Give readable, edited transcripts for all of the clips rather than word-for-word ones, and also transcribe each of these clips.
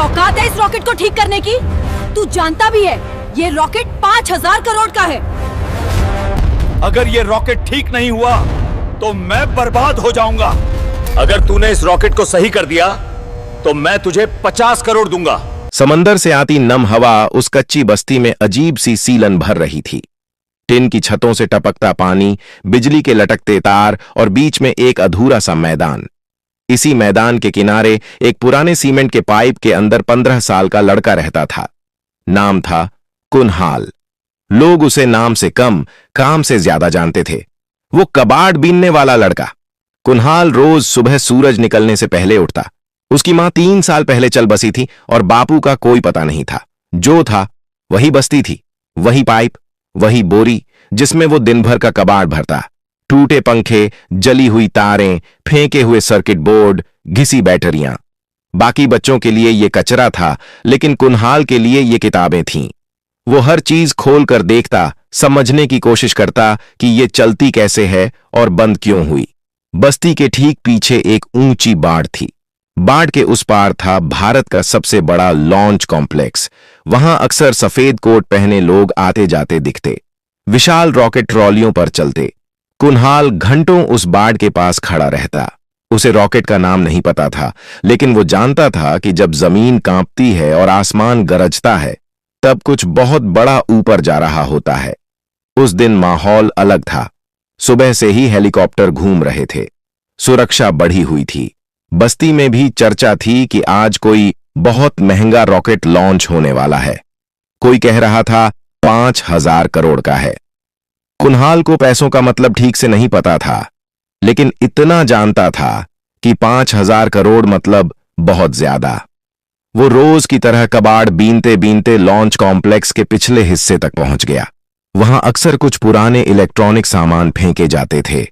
औकात है इस रॉकेट को ठीक करने की? तू जानता भी है ये रॉकेट 5,000 करोड़ का है। अगर ये रॉकेट ठीक नहीं हुआ तो मैं बर्बाद हो जाऊंगा। अगर तूने इस रॉकेट को सही कर दिया तो मैं तुझे 50 करोड़ दूंगा। समंदर से आती नम हवा उस कच्ची बस्ती में अजीब सी सीलन भर रही थी। टिन की छतों से टपकता पानी, बिजली के लटकते तार और बीच में एक अधूरा सा मैदान। इसी मैदान के किनारे एक पुराने सीमेंट के पाइप के अंदर 15 साल का लड़का रहता था। नाम था कुनहाल। लोग उसे नाम से कम, काम से ज्यादा जानते थे। वो कबाड़ बीनने वाला लड़का। कुनहाल रोज सुबह सूरज निकलने से पहले उठता। उसकी मां 3 साल पहले चल बसी थी और बापू का कोई पता नहीं था। जो था वही बस्ती थी, वही पाइप, वही बोरी जिसमें वो दिन भर का कबाड़ भरता। टूटे पंखे, जली हुई तारें, फेंके हुए सर्किट बोर्ड, घिसी बैटरियां। बाकी बच्चों के लिए ये कचरा था, लेकिन कुनहाल के लिए ये किताबें थीं। वो हर चीज खोल कर देखता, समझने की कोशिश करता कि ये चलती कैसे है और बंद क्यों हुई। बस्ती के ठीक पीछे एक ऊंची बाड़ थी। बाड़ के उस पार था भारत का सबसे बड़ा लॉन्च कॉम्प्लेक्स। वहां अक्सर सफेद कोट पहने लोग आते जाते दिखते, विशाल रॉकेट ट्रॉलियों पर चलते। कुनहाल घंटों उस बाड़ के पास खड़ा रहता। उसे रॉकेट का नाम नहीं पता था, लेकिन वो जानता था कि जब जमीन कांपती है और आसमान गरजता है तब कुछ बहुत बड़ा ऊपर जा रहा होता है। उस दिन माहौल अलग था। सुबह से ही हेलीकॉप्टर घूम रहे थे। सुरक्षा बढ़ी हुई थी। बस्ती में भी चर्चा थी कि आज कोई बहुत महंगा रॉकेट लॉन्च होने वाला है। कोई कह रहा था 5,000 करोड़ का है। कुनहाल को पैसों का मतलब ठीक से नहीं पता था, लेकिन इतना जानता था कि 5,000 करोड़ मतलब बहुत ज्यादा। वो रोज की तरह कबाड़ बीनते बीनते लॉन्च कॉम्प्लेक्स के पिछले हिस्से तक पहुंच गया। वहां अक्सर कुछ पुराने इलेक्ट्रॉनिक सामान फेंके जाते थे।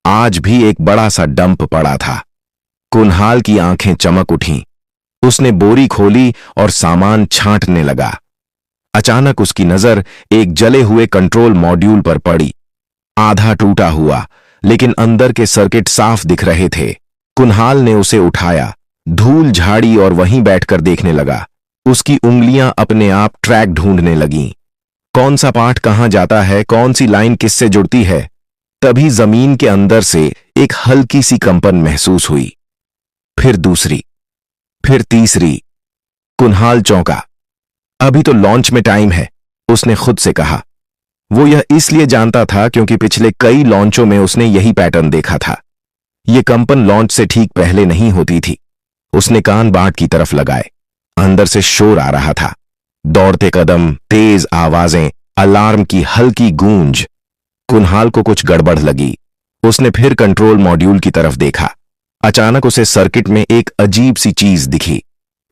आज भी एक बड़ा सा डंप पड़ा था। कुनहाल की आंखें चमक उठीं। उसने बोरी खोली और सामान छांटने लगा। अचानक उसकी नजर एक जले हुए कंट्रोल मॉड्यूल पर पड़ी। आधा टूटा हुआ, लेकिन अंदर के सर्किट साफ दिख रहे थे। कुनहाल ने उसे उठाया, धूल झाड़ी और वहीं बैठकर देखने लगा। उसकी उंगलियां अपने आप ट्रैक ढूंढने लगीं। कौन सा पार्ट कहां जाता है, कौन सी लाइन किससे जुड़ती है। तभी जमीन के अंदर से एक हल्की सी कंपन महसूस हुई। फिर दूसरी, फिर तीसरी। कुनहाल चौंका। अभी तो लॉन्च में टाइम है, उसने खुद से कहा। वो यह इसलिए जानता था क्योंकि पिछले कई लॉन्चों में उसने यही पैटर्न देखा था। ये कंपन लॉन्च से ठीक पहले नहीं होती थी। उसने कान बाट की तरफ लगाए। अंदर से शोर आ रहा था। दौड़ते कदम, तेज आवाजें, अलार्म की हल्की गूंज। कुनहाल को कुछ गड़बड़ लगी। उसने फिर कंट्रोल मॉड्यूल की तरफ देखा। अचानक उसे सर्किट में एक अजीब सी चीज दिखी।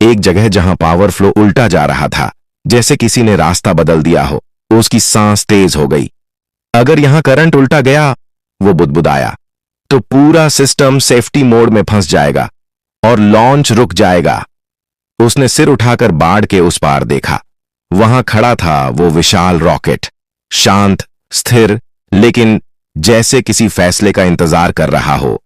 एक जगह जहां पावर फ्लो उल्टा जा रहा था, जैसे किसी ने रास्ता बदल दिया हो। उसकी सांस तेज हो गई। अगर यहां करंट उल्टा गया, वो बुदबुदाया, तो पूरा सिस्टम सेफ्टी मोड में फंस जाएगा और लॉन्च रुक जाएगा। उसने सिर उठाकर बाड़ के उस पार देखा। वहां खड़ा था वो विशाल रॉकेट, शांत, स्थिर, लेकिन जैसे किसी फैसले का इंतजार कर रहा हो।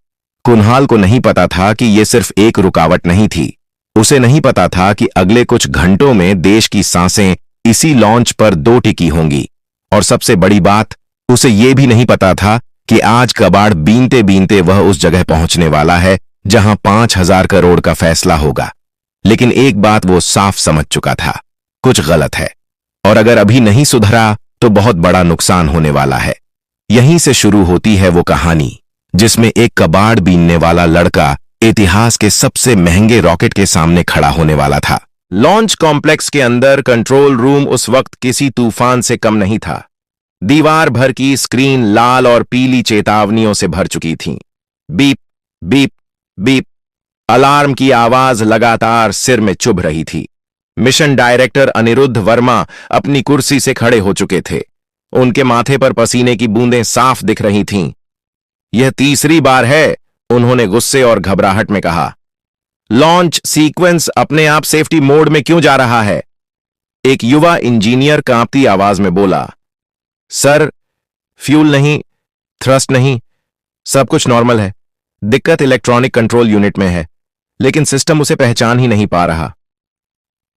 कुनहाल को नहीं पता था कि यह सिर्फ एक रुकावट नहीं थी। उसे नहीं पता था कि अगले कुछ घंटों में देश की सांसें इसी लॉन्च पर दो टिकी होंगी। और सबसे बड़ी बात, उसे यह भी नहीं पता था कि आज कबाड़ बीनते बीनते वह उस जगह पहुंचने वाला है जहां 5,000 करोड़ का फैसला होगा। लेकिन एक बात वो साफ समझ चुका था, कुछ गलत है, और अगर अभी नहीं सुधरा तो बहुत बड़ा नुकसान होने वाला है। यहीं से शुरू होती है वो कहानी जिसमें एक कबाड़ बीनने वाला लड़का इतिहास के सबसे महंगे रॉकेट के सामने खड़ा होने वाला था। लॉन्च कॉम्प्लेक्स के अंदर कंट्रोल रूम उस वक्त किसी तूफान से कम नहीं था। दीवार भर की स्क्रीन लाल और पीली चेतावनियों से भर चुकी थीं। Beep beep beep. अलार्म की आवाज लगातार सिर में चुभ रही थी। मिशन डायरेक्टर अनिरुद्ध वर्मा अपनी कुर्सी से खड़े हो चुके थे। उनके माथे पर पसीने की बूंदें साफ दिख रही थीं। यह तीसरी बार है, उन्होंने गुस्से और घबराहट में कहा। लॉन्च सीक्वेंस अपने आप सेफ्टी मोड में क्यों जा रहा है? एक युवा इंजीनियर कांपती आवाज में बोला। सर, फ्यूल नहीं, थ्रस्ट नहीं, सब कुछ नॉर्मल है। दिक्कत इलेक्ट्रॉनिक कंट्रोल यूनिट में है, लेकिन सिस्टम उसे पहचान ही नहीं पा रहा।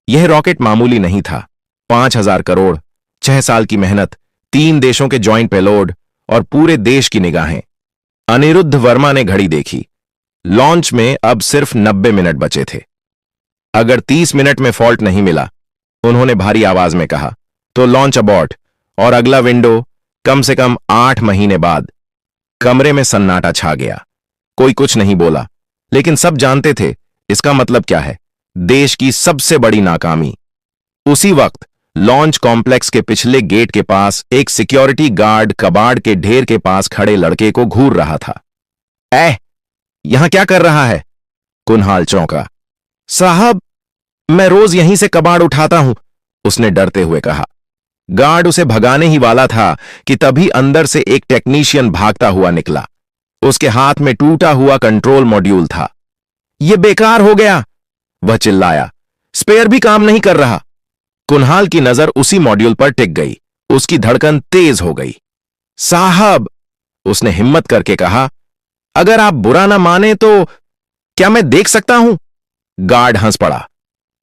यह रॉकेट मामूली नहीं था। 5,000 करोड़, 6 साल की मेहनत, 3 देशों के जॉइंट पेलोड और पूरे देश की निगाहें। अनिरुद्ध वर्मा ने घड़ी देखी। लॉन्च में अब सिर्फ 90 मिनट बचे थे। अगर 30 मिनट में फॉल्ट नहीं मिला, उन्होंने भारी आवाज में कहा, तो लॉन्च अबॉर्ट, और अगला विंडो कम से कम 8 महीने बाद। कमरे में सन्नाटा छा गया। कोई कुछ नहीं बोला, लेकिन सब जानते थे इसका मतलब क्या है। देश की सबसे बड़ी नाकामी। उसी वक्त लॉन्च कॉम्प्लेक्स के पिछले गेट के पास एक सिक्योरिटी गार्ड कबाड़ के ढेर के पास खड़े लड़के को घूर रहा था। यहां क्या कर रहा है? कुनहाल चौंका। साहब, मैं रोज यहीं से कबाड़ उठाता हूं, उसने डरते हुए कहा। गार्ड उसे भगाने ही वाला था कि तभी अंदर से एक टेक्नीशियन भागता हुआ निकला। उसके हाथ में टूटा हुआ कंट्रोल मॉड्यूल था। यह बेकार हो गया, वह चिल्लाया। स्पेयर भी काम नहीं कर रहा। कुनहाल की नजर उसी मॉड्यूल पर टिक गई। उसकी धड़कन तेज हो गई। साहब, उसने हिम्मत करके कहा, अगर आप बुरा ना माने तो क्या मैं देख सकता हूं? गार्ड हंस पड़ा।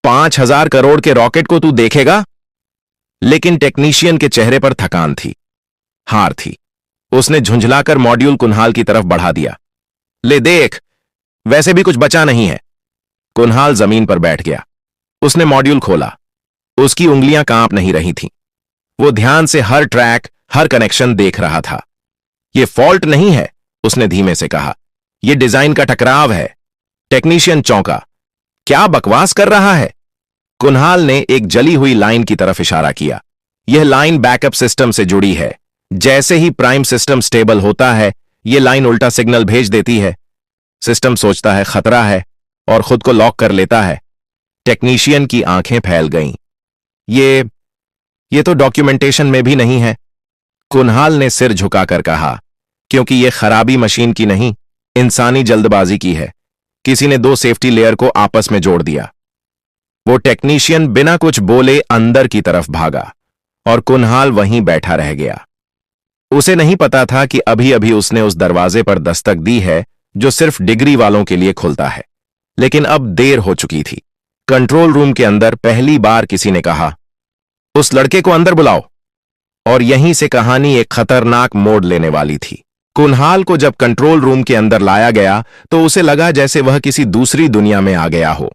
5,000 करोड़ के रॉकेट को तू देखेगा? लेकिन टेक्नीशियन के चेहरे पर थकान थी, हार थी। उसने झुंझलाकर मॉड्यूल कुनहाल की तरफ बढ़ा दिया। ले देख, वैसे भी कुछ बचा नहीं है। कुनहाल जमीन पर बैठ गया। उसने मॉड्यूल खोला। उसकी उंगलियां कांप नहीं रही थीं। वो ध्यान से हर ट्रैक, हर कनेक्शन देख रहा था। यह फॉल्ट नहीं है, उसने धीमे से कहा, यह डिजाइन का टकराव है। टेक्नीशियन चौंका। क्या बकवास कर रहा है? कुनहाल ने एक जली हुई लाइन की तरफ इशारा किया। यह लाइन बैकअप सिस्टम से जुड़ी है। जैसे ही प्राइम सिस्टम स्टेबल होता है, यह लाइन उल्टा सिग्नल भेज देती है। सिस्टम सोचता है खतरा है और खुद को लॉक कर लेता है। टेक्नीशियन की आंखें फैल गईं। ये तो डॉक्यूमेंटेशन में भी नहीं है, कुनहाल ने सिर झुकाकर कहा, क्योंकि यह खराबी मशीन की नहीं, इंसानी जल्दबाजी की है। किसी ने 2 सेफ्टी लेयर को आपस में जोड़ दिया। वो टेक्नीशियन बिना कुछ बोले अंदर की तरफ भागा और कुनहाल वहीं बैठा रह गया। उसे नहीं पता था कि अभी अभी उसने उस दरवाजे पर दस्तक दी है जो सिर्फ डिग्री वालों के लिए खुलता है। लेकिन अब देर हो चुकी थी। कंट्रोल रूम के अंदर पहली बार किसी ने कहा, उस लड़के को अंदर बुलाओ। और यहीं से कहानी एक खतरनाक मोड़ लेने वाली थी। कुनहाल को जब कंट्रोल रूम के अंदर लाया गया तो उसे लगा जैसे वह किसी दूसरी दुनिया में आ गया हो।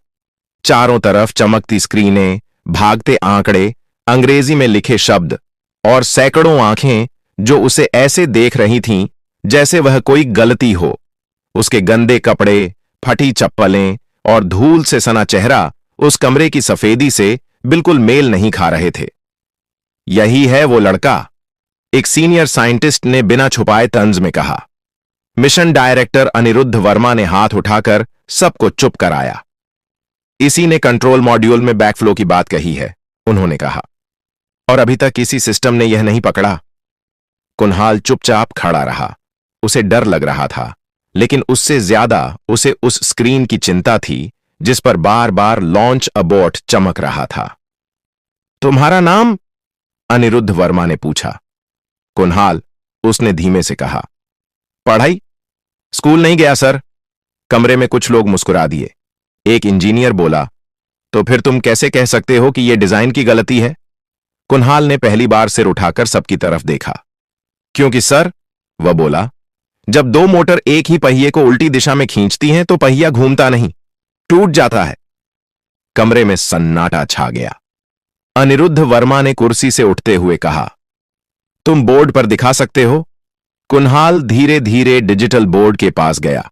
चारों तरफ चमकती स्क्रीनें, भागते आंकड़े, अंग्रेजी में लिखे शब्द और सैकड़ों आंखें जो उसे ऐसे देख रही थीं जैसे वह कोई गलती हो। उसके गंदे कपड़े, फटी चप्पलें और धूल से सना चेहरा उस कमरे की सफेदी से बिल्कुल मेल नहीं खा रहे थे। यही है वो लड़का, एक सीनियर साइंटिस्ट ने बिना छुपाए तंज में कहा। मिशन डायरेक्टर अनिरुद्ध वर्मा ने हाथ उठाकर सबको चुप कराया। इसी ने कंट्रोल मॉड्यूल में बैकफ्लो की बात कही है, उन्होंने कहा, और अभी तक किसी सिस्टम ने यह नहीं पकड़ा। कुनहाल चुपचाप खड़ा रहा। उसे डर लग रहा था, लेकिन उससे ज्यादा उसे उस स्क्रीन की चिंता थी जिस पर बार बार लॉन्च अबॉर्ट चमक रहा था। तुम्हारा नाम? अनिरुद्ध वर्मा ने पूछा। कुनहाल, उसने धीमे से कहा। पढ़ाई? स्कूल नहीं गया सर। कमरे में कुछ लोग मुस्कुरा दिए। एक इंजीनियर बोला, तो फिर तुम कैसे कह सकते हो कि यह डिजाइन की गलती है? कुनहाल ने पहली बार सिर उठाकर सबकी तरफ देखा। क्योंकि सर, वह बोला, जब 2 मोटर एक ही पहिए को उल्टी दिशा में खींचती हैं तो पहिया घूमता नहीं, टूट जाता है। कमरे में सन्नाटा छा गया। अनिरुद्ध वर्मा ने कुर्सी से उठते हुए कहा, तुम बोर्ड पर दिखा सकते हो? कुनहाल धीरे धीरे डिजिटल बोर्ड के पास गया।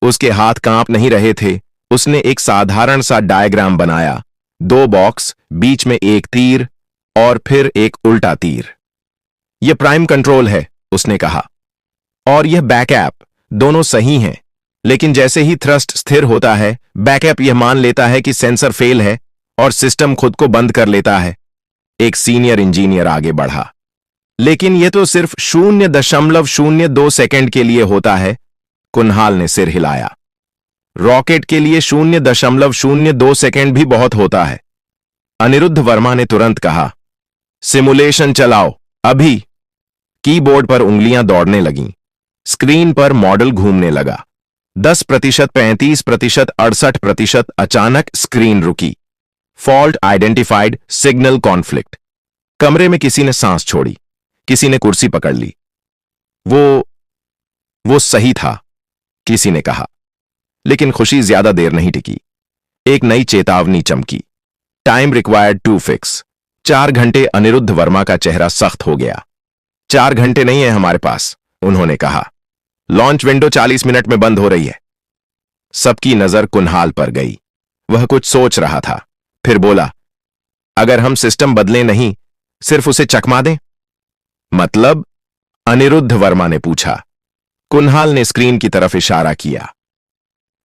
उसके हाथ कांप नहीं रहे थे। उसने एक साधारण सा डायग्राम बनाया। 2 बॉक्स, बीच में एक तीर और फिर एक उल्टा तीर। यह प्राइम कंट्रोल है, उसने कहा, और यह बैकअप, दोनों सही हैं। लेकिन जैसे ही थ्रस्ट स्थिर होता है, बैकअप यह मान लेता है कि सेंसर फेल है और सिस्टम खुद को बंद कर लेता है। एक सीनियर इंजीनियर आगे बढ़ा। लेकिन यह तो सिर्फ 0.02 सेकंड के लिए होता है। कुनहाल ने सिर हिलाया। रॉकेट के लिए 0.02 सेकंड भी बहुत होता है। अनिरुद्ध वर्मा ने तुरंत कहा, सिमुलेशन चलाओ अभी। कीबोर्ड पर उंगलियां दौड़ने लगीं। स्क्रीन पर मॉडल घूमने लगा। 10%, 35%, 68%। अचानक स्क्रीन रुकी। Fault identified, signal conflict. कमरे में किसी ने सांस छोड़ी, किसी ने कुर्सी पकड़ ली। वो सही था, किसी ने कहा। लेकिन खुशी ज्यादा देर नहीं टिकी। एक नई चेतावनी चमकी। Time required to fix. 4 घंटे। अनिरुद्ध वर्मा का चेहरा सख्त हो गया। 4 घंटे नहीं है हमारे पास, उन्होंने कहा। लॉन्च विंडो 40 मिनट में बंद हो रही है। सबकी नजर कुन्हाल पर गई। वह कुछ सोच रहा था, फिर बोला, अगर हम सिस्टम बदलें नहीं, सिर्फ उसे चकमा दें? मतलब? अनिरुद्ध वर्मा ने पूछा। कुन्हाल ने स्क्रीन की तरफ इशारा किया।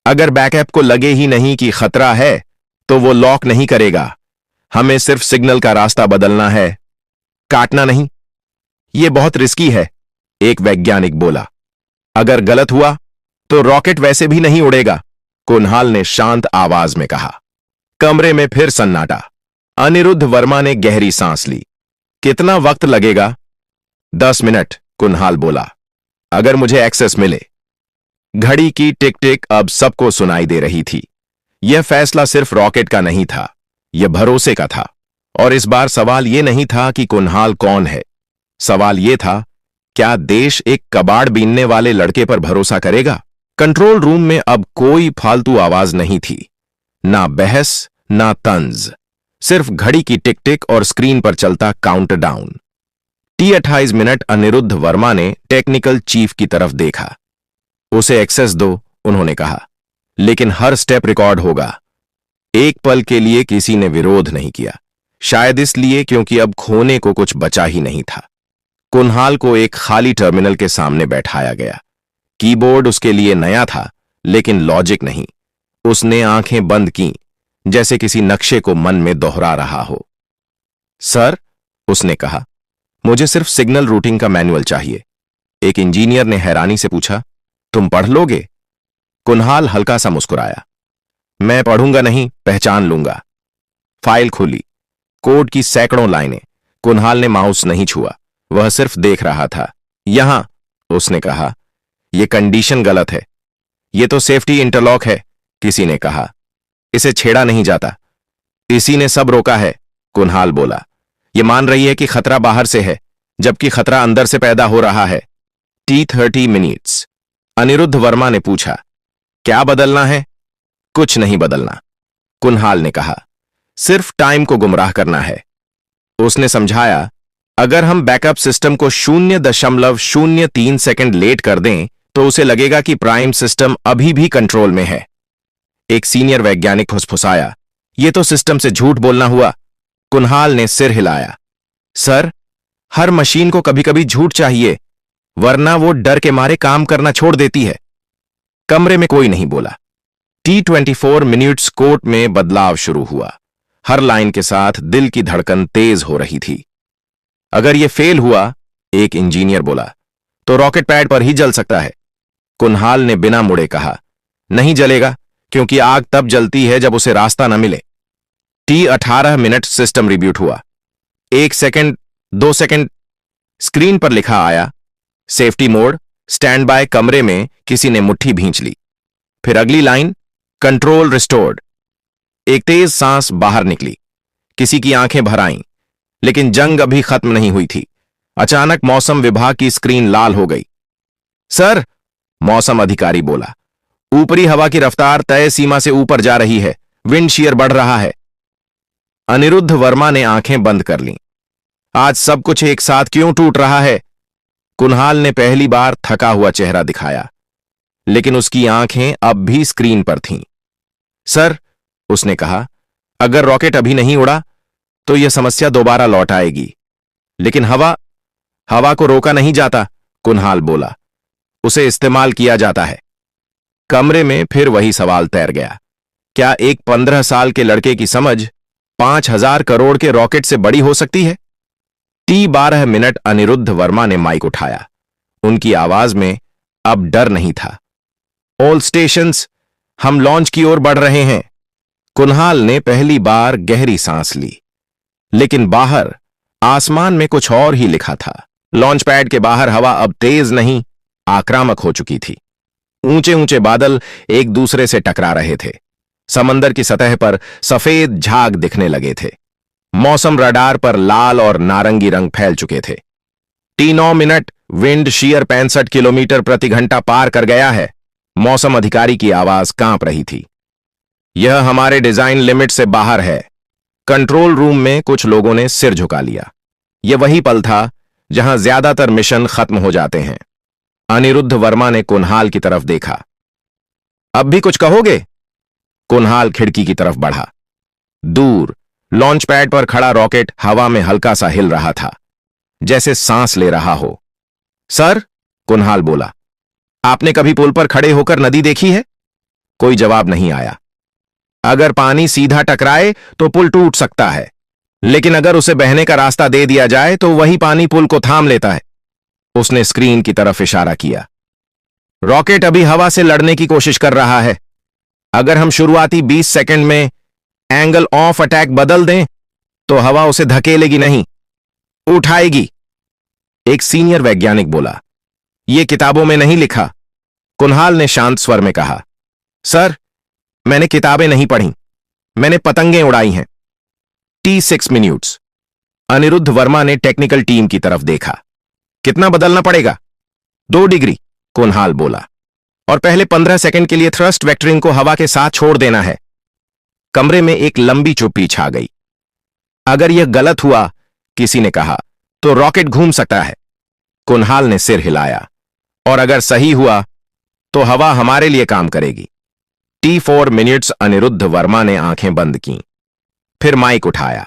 अगर बैकअप को लगे ही नहीं कि खतरा है, तो वो लॉक नहीं करेगा। हमें सिर्फ सिग्नल का रास्ता बदलना है, काटना नहीं। यह बहुत रिस्की है, एक वैज्ञानिक बोला। अगर गलत हुआ तो रॉकेट वैसे भी नहीं उड़ेगा, कुन्हाल ने शांत आवाज में कहा। कमरे में फिर सन्नाटा। अनिरुद्ध वर्मा ने गहरी सांस ली। कितना वक्त लगेगा? 10 मिनट, कुन्हाल बोला, अगर मुझे एक्सेस मिले। घड़ी की टिक टिक अब सबको सुनाई दे रही थी। यह फैसला सिर्फ रॉकेट का नहीं था, यह भरोसे का था। और इस बार सवाल यह नहीं था कि कुन्हाल कौन है। सवाल यह था, क्या देश एक कबाड़ बीनने वाले लड़के पर भरोसा करेगा? कंट्रोल रूम में अब कोई फालतू आवाज नहीं थी, ना बहस ना तंज, सिर्फ घड़ी की टिक टिक और स्क्रीन पर चलता countdown. T28 minute. Anirudh Verma ने टेक्निकल चीफ की तरफ देखा। उसे एक्सेस दो, उन्होंने कहा, लेकिन हर स्टेप रिकॉर्ड होगा। एक पल के लिए किसी ने विरोध नहीं किया, शायद इसलिए क्योंकि अब खोने को कुछ बचा ही नहीं था। कुन्हाल को एक खाली टर्मिनल के सामने बैठाया गया। कीबोर्ड उसके लिए नया था, लेकिन लॉजिक नहीं। उसने आंखें बंद कीं, जैसे किसी नक्शे को मन में दोहरा रहा हो। सर, उसने कहा, मुझे सिर्फ सिग्नल रूटिंग का मैनुअल चाहिए। एक इंजीनियर ने हैरानी से पूछा, तुम पढ़ लोगे? कुन्हाल हल्का सा मुस्कुराया। मैं पढ़ूंगा नहीं, पहचान लूंगा। फाइल खुली। कोड की सैकड़ों लाइनें। कुन्हाल ने माउस नहीं छुआ, वह सिर्फ देख रहा था। यहां, उसने कहा, यह कंडीशन गलत है। यह तो सेफ्टी इंटरलॉक है, किसी ने कहा। इसे छेड़ा नहीं जाता। इसी ने सब रोका है, कुन्हाल बोला। यह मान रही है कि खतरा बाहर से है, जबकि खतरा अंदर से पैदा हो रहा है। T30 minutes. अनिरुद्ध वर्मा ने पूछा, क्या बदलना है? कुछ नहीं बदलना, कुन्हाल ने कहा, सिर्फ टाइम को गुमराह करना है। उसने समझाया, अगर हम बैकअप सिस्टम को 0.03 सेकंड लेट कर दें, तो उसे लगेगा कि प्राइम सिस्टम अभी भी कंट्रोल में है। एक सीनियर वैज्ञानिक फुसफुसाया, यह तो सिस्टम से झूठ बोलना हुआ। कुन्हाल ने सिर हिलाया। सर, हर मशीन को कभी कभी झूठ चाहिए, वरना वो डर के मारे काम करना छोड़ देती है। कमरे में कोई नहीं बोला। T24 मिनट्स कोर्ट में बदलाव शुरू हुआ। हर लाइन के साथ दिल की धड़कन तेज हो रही थी। अगर यह फेल हुआ, एक इंजीनियर बोला, तो रॉकेट पैड पर ही जल सकता है। कुन्हाल ने बिना मुड़े कहा, नहीं जलेगा, क्योंकि आग तब जलती है जब उसे रास्ता न मिले। T18 मिनट सिस्टम रिब्यूट हुआ। 1 सेकंड, 2 सेकंड, स्क्रीन पर लिखा आया, सेफ्टी मोड, स्टैंड बाय। कमरे में किसी ने मुट्ठी भींच ली। फिर अगली लाइन, कंट्रोल रिस्टोर्ड। एक तेज सांस बाहर निकली। किसी की आंखें भर आईं, लेकिन जंग अभी खत्म नहीं हुई थी। अचानक मौसम विभाग की स्क्रीन लाल हो गई। सर, मौसम अधिकारी बोला, ऊपरी हवा की रफ्तार तय सीमा से ऊपर जा रही है, विंड शीयर बढ़ रहा है। अनिरुद्ध वर्मा ने आंखें बंद कर लीं। आज सब कुछ एक साथ क्यों टूट रहा है? कुन्हाल ने पहली बार थका हुआ चेहरा दिखाया, लेकिन उसकी आंखें अब भी स्क्रीन पर थीं। सर, उसने कहा, अगर रॉकेट अभी नहीं उड़ा, तो यह समस्या दोबारा लौट आएगी। लेकिन हवा को रोका नहीं जाता, कुन्हाल बोला, उसे इस्तेमाल किया जाता है। कमरे में फिर वही सवाल तैर गया, क्या एक 15 साल के लड़के की समझ 5000 करोड़ के रॉकेट से बड़ी हो सकती है? T12 minute. अनिरुद्ध वर्मा ने माइक उठाया। उनकी आवाज में अब डर नहीं था। ऑल स्टेशंस, हम लॉन्च की ओर बढ़ रहे हैं। कुन्हाल ने पहली बार गहरी सांस ली, लेकिन बाहर आसमान में कुछ और ही लिखा था। लॉन्च पैड के बाहर हवा अब तेज नहीं, आक्रामक हो चुकी थी। ऊंचे ऊंचे बादल एक दूसरे से टकरा रहे थे। समंदर की सतह पर सफेद झाग दिखने लगे थे। मौसम रडार पर लाल और नारंगी रंग फैल चुके थे। T9 minute, wind shear 65 kilometre प्रति घंटा पार कर गया है। मौसम अधिकारी की आवाज कांप रही थी। यह हमारे डिजाइन लिमिट से बाहर है। कंट्रोल रूम में कुछ लोगों ने सिर झुका लिया। यह वही पल था जहां ज्यादातर मिशन खत्म हो जाते हैं। अनिरुद्ध वर्मा ने कुन्हाल की तरफ देखा। अब भी कुछ कहोगे? कुन्हाल खिड़की की तरफ बढ़ा। दूर लॉन्च पैड पर खड़ा रॉकेट हवा में हल्का सा हिल रहा था, जैसे सांस ले रहा हो। सर, कुन्हाल बोला, आपने कभी पुल पर खड़े होकर नदी देखी है? कोई जवाब नहीं आया। अगर पानी सीधा टकराए तो पुल टूट सकता है, लेकिन अगर उसे बहने का रास्ता दे दिया जाए तो वही पानी पुल को थाम लेता है। उसने स्क्रीन की तरफ इशारा किया। रॉकेट अभी हवा से लड़ने की कोशिश कर रहा है। अगर हम शुरुआती 20 सेकंड में एंगल ऑफ अटैक बदल दें तो हवा उसे धकेलेगी नहीं, उठाएगी। एक सीनियर वैज्ञानिक बोला, यह किताबों में नहीं लिखा। कुन्हाल ने शांत स्वर में कहा, सर, मैंने किताबें नहीं पढ़ी, मैंने पतंगें उड़ाई हैं। T6 minutes. अनिरुद्ध वर्मा ने टेक्निकल टीम की तरफ देखा। कितना बदलना पड़ेगा? 2 डिग्री, कुन्हाल बोला, और पहले 15 सेकंड के लिए थ्रस्ट वेक्टरिंग को हवा के साथ छोड़ देना है। कमरे में एक लंबी चुप्पी छा गई। अगर यह गलत हुआ, किसी ने कहा, तो रॉकेट घूम सकता है। कुन्हाल ने सिर हिलाया। और अगर सही हुआ तो हवा हमारे लिए काम करेगी। T4 minutes. अनिरुद्ध वर्मा ने आंखें बंद की। फिर माइक उठाया।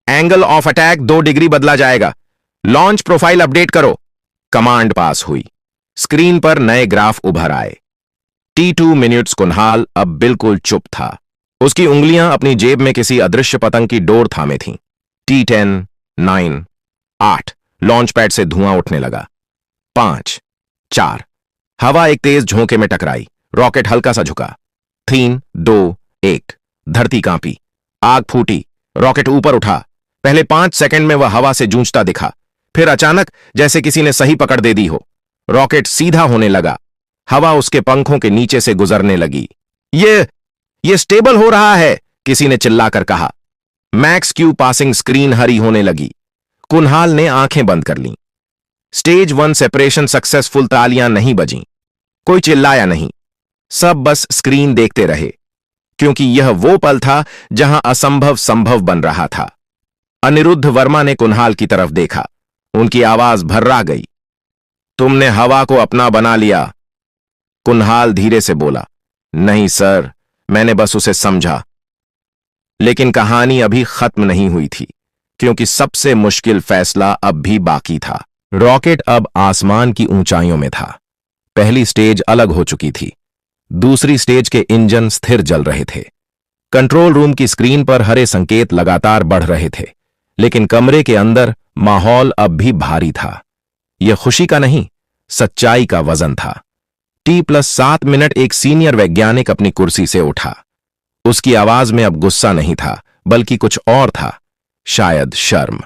एंगल ऑफ अटैक 2 डिग्री बदला जाएगा। लॉन्च प्रोफाइल अपडेट करो। कमांड पास हुई। स्क्रीन पर नए ग्राफ उभर आए। T2 minutes. कुन्हाल अब बिल्कुल चुप था। उसकी उंगलियां अपनी जेब में किसी अदृश्य पतंग की डोर थामे थीं। T10, 9, 8। लॉन्च पैड से धुआं उठने लगा। 5, 4। हवा एक तेज झोंके में टकराई। रॉकेट हल्का सा झुका। 3, 2, 1। धरती कांपी। आग फूटी। रॉकेट ऊपर उठा। पहले 5 सेकंड में वह हवा से जूझता दिखा। फिर अचानक, जैसे किसी ने सही पकड़ दे दी हो, रॉकेट सीधा होने लगा। हवा उसके पंखों के नीचे से गुजरने लगी। ये स्टेबल हो रहा है, किसी ने चिल्लाकर कहा। मैक्स क्यू पासिंग स्क्रीन हरी होने लगी। कुन्हाल ने आंखें बंद कर लीं। Stage 1 separation successful. तालियां नहीं बजीं। कोई चिल्लाया नहीं। सब बस स्क्रीन देखते रहे, क्योंकि यह वो पल था जहां असंभव संभव बन रहा था। अनिरुद्ध वर्मा ने कुन्हाल की तरफ देखा। उनकी आवाज भर्रा गई। तुमने हवा को अपना बना लिया। कुन्हाल धीरे से बोला, नहीं सर, मैंने बस उसे समझा। लेकिन कहानी अभी खत्म नहीं हुई थी, क्योंकि सबसे मुश्किल फैसला अब भी बाकी था। रॉकेट अब आसमान की ऊंचाइयों में था। पहली स्टेज अलग हो चुकी थी। दूसरी स्टेज के इंजन स्थिर जल रहे थे। कंट्रोल रूम की स्क्रीन पर हरे संकेत लगातार बढ़ रहे थे, लेकिन कमरे के अंदर माहौल अब भी भारी था। यह खुशी का नहीं, सच्चाई का वजन था। T+7 minute. एक सीनियर वैज्ञानिक अपनी कुर्सी से उठा। उसकी आवाज में अब गुस्सा नहीं था, बल्कि कुछ और था, शायद शर्म।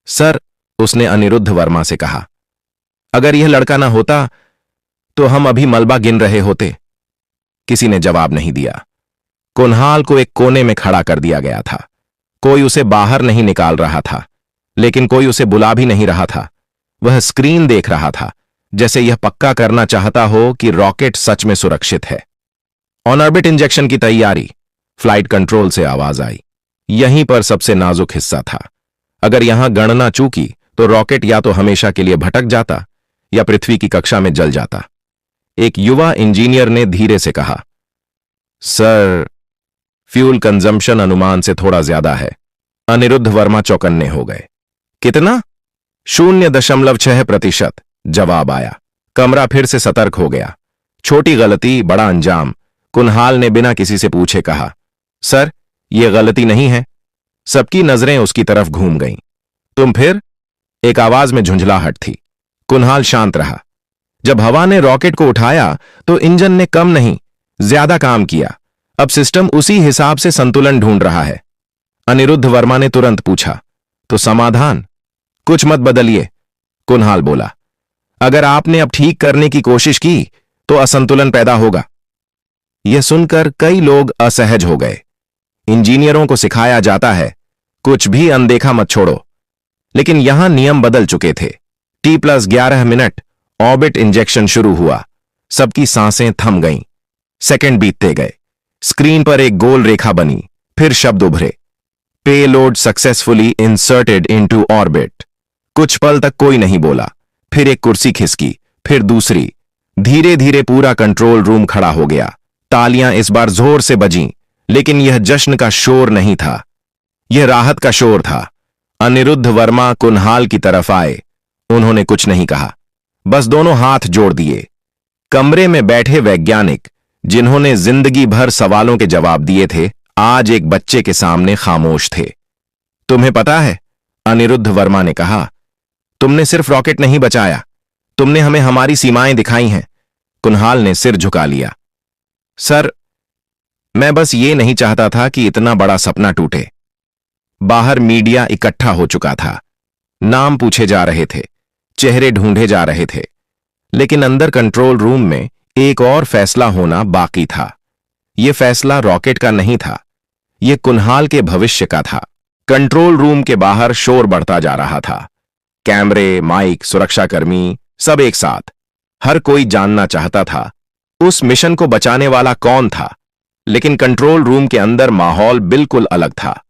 सर, उसने अनिरुद्ध वर्मा से कहा, अगर यह लड़का ना होता तो हम अभी मलबा गिन रहे होते। किसी ने जवाब नहीं दिया। कुन्हाल को एक कोने में खड़ा कर दिया गया था। कोई उसे बाहर नहीं निकाल रहा था, लेकिन कोई उसे बुला भी नहीं रहा था। वह स्क्रीन देख रहा था, जैसे यह पक्का करना चाहता हो कि रॉकेट सच में सुरक्षित है। ऑन ऑर्बिट इंजेक्शन की तैयारी। फ्लाइट कंट्रोल से आवाज आई। यहीं पर सबसे नाजुक हिस्सा था। अगर यहां गणना चूकी तो रॉकेट या तो हमेशा के लिए भटक जाता या पृथ्वी की कक्षा में जल जाता। एक युवा इंजीनियर ने धीरे से कहा, सर, फ्यूल कंजम्पशन अनुमान से थोड़ा ज्यादा है। अनिरुद्ध वर्मा चौकन्ने हो गए। कितना? 0.6%। जवाब आया। कमरा फिर से सतर्क हो गया। छोटी गलती, बड़ा अंजाम। कुन्हाल ने बिना किसी से पूछे कहा, सर, यह गलती नहीं है। सबकी नजरें उसकी तरफ घूम गईं। तुम फिर? एक आवाज में झुंझलाहट थी। कुन्हाल शांत रहा। जब हवा ने रॉकेट को उठाया तो इंजन ने कम नहीं, ज्यादा काम किया। अब सिस्टम उसी हिसाब से संतुलन ढूंढ रहा है। अनिरुद्ध वर्मा ने तुरंत पूछा, तो समाधान? कुछ मत बदलिए, कुन्हाल बोला। अगर आपने अब ठीक करने की कोशिश की तो असंतुलन पैदा होगा। यह सुनकर कई लोग असहज हो गए। इंजीनियरों को सिखाया जाता है कुछ भी अनदेखा मत छोड़ो, लेकिन यहां नियम बदल चुके थे। T+11 मिनट ऑर्बिट इंजेक्शन शुरू हुआ। सबकी सांसें थम गईं। सेकंड बीतते गए। स्क्रीन पर एक गोल रेखा बनी, फिर शब्द उभरे, payload successfully inserted into orbit. कुछ पल तक कोई नहीं बोला, फिर एक कुर्सी खिसकी, फिर दूसरी। धीरे धीरे पूरा कंट्रोल रूम खड़ा हो गया। तालियां इस बार जोर से बजीं, लेकिन यह जश्न का शोर नहीं था, यह राहत का शोर था। अनिरुद्ध वर्मा कुन्हाल की तरफ आए। उन्होंने कुछ नहीं कहा, बस दोनों हाथ जोड़ दिए। कमरे में बैठे वैज्ञानिक, जिन्होंने जिंदगी भर सवालों के जवाब दिए थे, आज एक बच्चे के सामने खामोश थे। तुम्हें पता है, अनिरुद्ध वर्मा ने कहा, तुमने सिर्फ रॉकेट नहीं बचाया, तुमने हमें हमारी सीमाएं दिखाई हैं। कुन्हाल ने सिर झुका लिया। सर, मैं बस ये नहीं चाहता था कि इतना बड़ा सपना टूटे। बाहर मीडिया इकट्ठा हो चुका था। नाम पूछे जा रहे थे, चेहरे ढूंढे जा रहे थे, लेकिन अंदर कंट्रोल रूम में एक और फैसला होना बाकी था। यह फैसला रॉकेट का नहीं था, यह कुन्हाल के भविष्य का था। कंट्रोल रूम के बाहर शोर बढ़ता जा रहा था। कैमरे, माइक, सुरक्षाकर्मी, सब एक साथ। हर कोई जानना चाहता था उस मिशन को बचाने वाला कौन था। लेकिन कंट्रोल रूम के अंदर माहौल बिल्कुल अलग था।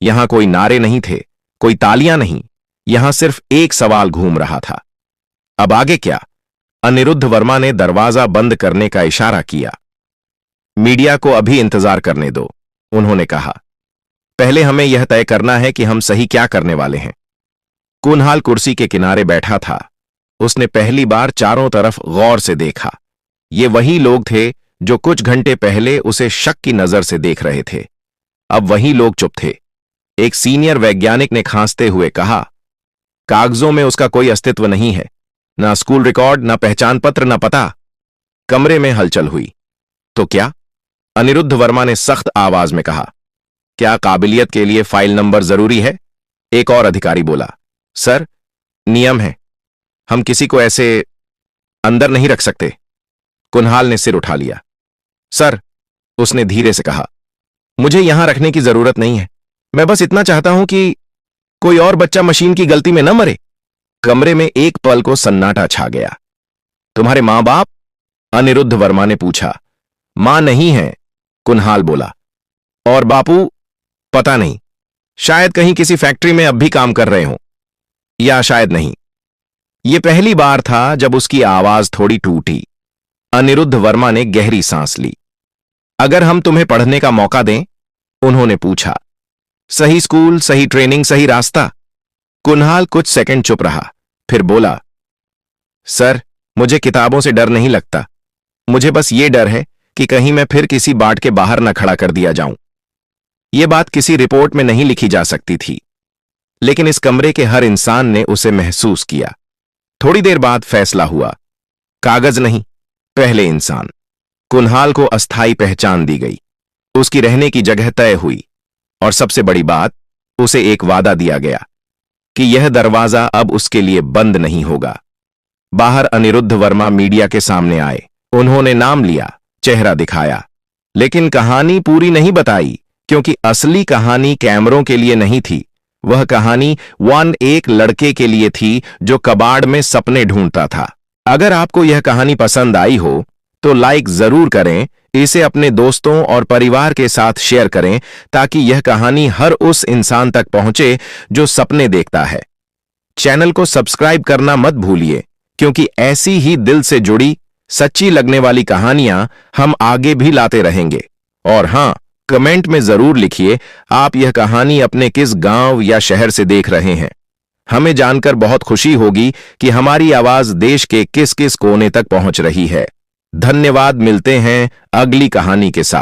यहां कोई नारे नहीं थे, कोई तालियां नहीं, यहां सिर्फ एक सवाल घूम रहा था, अब आगे क्या? अनिरुद्ध वर्मा ने दरवाजा बंद करने का इशारा किया। मीडिया को अभी इंतजार करने दो, उन्होंने कहा। पहले हमें यह तय करना है कि हम सही क्या करने वाले हैं। कुन्हाल कुर्सी के किनारे बैठा था। उसने पहली बार चारों तरफ गौर से देखा। ये वही लोग थे जो कुछ घंटे पहले उसे शक की नजर से देख रहे थे। अब वही लोग चुप थे। एक सीनियर वैज्ञानिक ने खांसते हुए कहा, कागजों में उसका कोई अस्तित्व नहीं है, ना स्कूल रिकॉर्ड, ना पहचान पत्र, ना पता। कमरे में हलचल हुई। तो क्या? अनिरुद्ध वर्मा ने सख्त आवाज में कहा। क्या काबिलियत के लिए फाइल नंबर जरूरी है? एक और अधिकारी बोला। सर, नियम है, हम किसी को ऐसे अंदर नहीं रख सकते। कुन्हाल ने सिर उठा लिया। सर, उसने धीरे से कहा, मुझे यहां रखने की जरूरत नहीं है। मैं बस इतना चाहता हूं कि कोई और बच्चा मशीन की गलती में न मरे। कमरे में एक पल को सन्नाटा छा गया। तुम्हारे मां बाप? अनिरुद्ध वर्मा ने पूछा। मां नहीं है, कुन्हाल बोला। और बापू? पता नहीं, शायद कहीं किसी फैक्ट्री में अब भी काम कर रहे हों, या शायद नहीं। यह पहली बार था जब उसकी आवाज थोड़ी टूटी। अनिरुद्ध वर्मा ने गहरी सांस ली। अगर हम तुम्हें पढ़ने का मौका दें? उन्होंने पूछा। सही स्कूल, सही ट्रेनिंग, सही रास्ता? कुन्हाल कुछ सेकंड चुप रहा, फिर बोला, सर, मुझे किताबों से डर नहीं लगता। मुझे बस ये डर है कि कहीं मैं फिर किसी बाट के बाहर न खड़ा कर दिया जाऊं। यह बात किसी रिपोर्ट में नहीं लिखी जा सकती थी, लेकिन इस कमरे के हर इंसान ने उसे महसूस किया। थोड़ी देर बाद फैसला हुआ। कागज नहीं, पहले इंसान। कुन्हाल को अस्थायी पहचान दी गई, उसकी रहने की जगह तय हुई, और सबसे बड़ी बात, उसे एक वादा दिया गया कि यह दरवाजा अब उसके लिए बंद नहीं होगा। बाहर अनिरुद्ध वर्मा मीडिया के सामने आए। उन्होंने नाम लिया, चेहरा दिखाया, लेकिन कहानी पूरी नहीं बताई, क्योंकि असली कहानी कैमरों के लिए नहीं थी। वह कहानी एक लड़के के लिए थी जो कबाड़ में सपने ढूंढता था। अगर आपको यह कहानी पसंद आई हो तो लाइक जरूर करें, इसे अपने दोस्तों और परिवार के साथ शेयर करें, ताकि यह कहानी हर उस इंसान तक पहुंचे जो सपने देखता है। चैनल को सब्सक्राइब करना मत भूलिए, क्योंकि ऐसी ही दिल से जुड़ी, सच्ची लगने वाली कहानियां हम आगे भी लाते रहेंगे। और हां, कमेंट में जरूर लिखिए आप यह कहानी अपने किस गांव या शहर से देख रहे हैं। हमें जानकर बहुत खुशी होगी कि हमारी आवाज देश के किस किस कोने तक पहुंच रही है। धन्यवाद। मिलते हैं अगली कहानी के साथ।